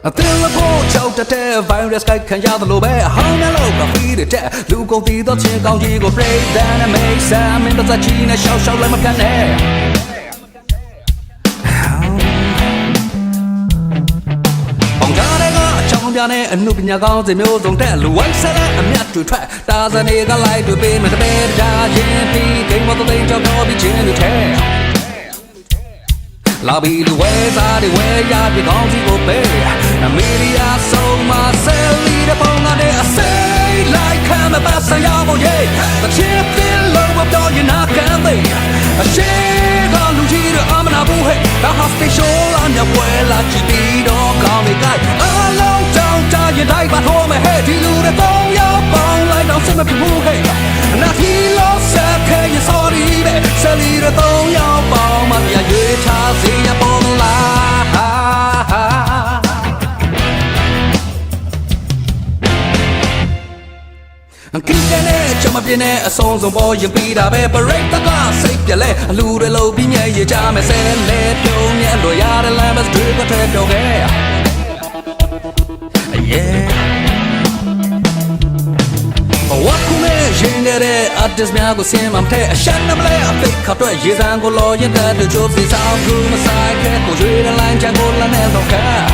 အသင်လဖို့ချောက်တဲ့ virus ကိုခံရတယ်လို့ပဲဟောင်းနဲ့လောက်ကဖီးတဲ့လူကုန်ပြီးတော့ချင်းကောင်းကြီးကို break down and make some မင်းတို့ချီနဲ့ရှောက်လိုက်မကန်နဲ့ပေါင်ကြတဲ့ကအချောင်းပြတဲ့အမှုပညာကောင်းစမျိုးစုံတဲ့လူဝိုင်းဆက်တဲ့အမြတ်တွေထွက်တာဇနေကလိုက်တွေပေးမယ်တပည့်ကြချင်းပြီးဂိမ်းမတော့တဲ့ကြောင့်တော့ပြီးချင်းတွေထဲလာဘီလူဝဲစားတွေဝဲရပြီးကောင်းစီကိုပေးအမေရိယာဆုံးမဆယ်လီတဲ့ပုံကအစိမ်းလိုက်ခံမပါစရာမို့ရဲ့တချစ်တင်လို့မတော်ရင်နာခံသေးအရှိကလူကြီးတဲ့အမနာဘူးဟဲ့ဒါဟာစတေရှင်းလာနေဝဲလာကြည့်ပြီးတော့ကောင်းနေကြအလုံးတောင်းတရတိုင်းပါတော့မယ်ဟဲ့ဒီလူတွေတော့ရောက်ပေါင်းလိုက်တော့စမပြဘူးဟဲ့နာထီလို့ဆက်ခဲရ sorry ပဲဆယ်လီတော့ရောက်ပေါင်းမှရရွေးချစေရပေါ်လာကိစ္စနဲ့ချမပြင်းနဲ့အဆုံးစုံပေါ်ရင်ပြီးတာပဲပရိသတ်ကစိတ်ပြလဲအလူတွေလုံးပြီးမြဲရကြမယ်ဆဲလဲပြုံးမြဲလို့ရတဲ့လမ်းမစတွေကထဲပြောခဲ့ What could I change that at this man go see my pay a shot of play a fake cut to years and go low in that the job is out to my side go to the line and go la never care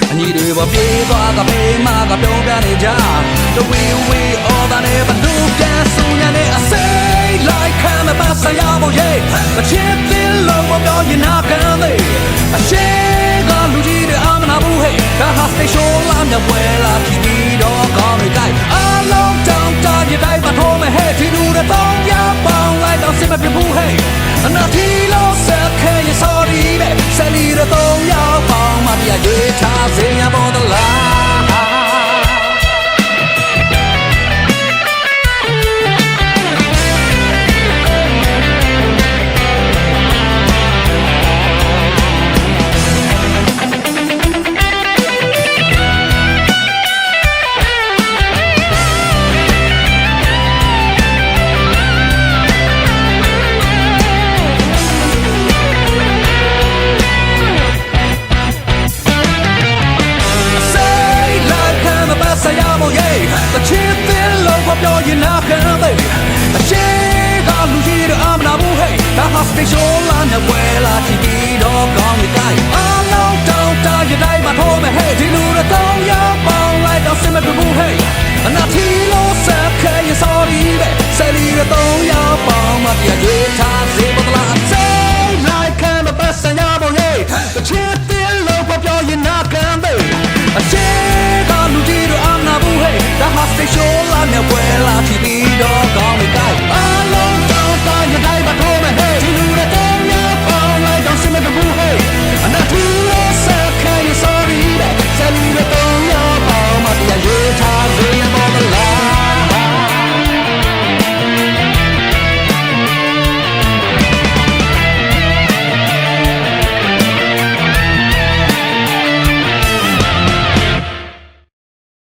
I need to be a pay my don't get it job the we all that ever do can soon and I say like I'm a pass a yabo yeah but chip in low of all you not gonna be a shake on Luigi the arm and Abu hey that has to show on the well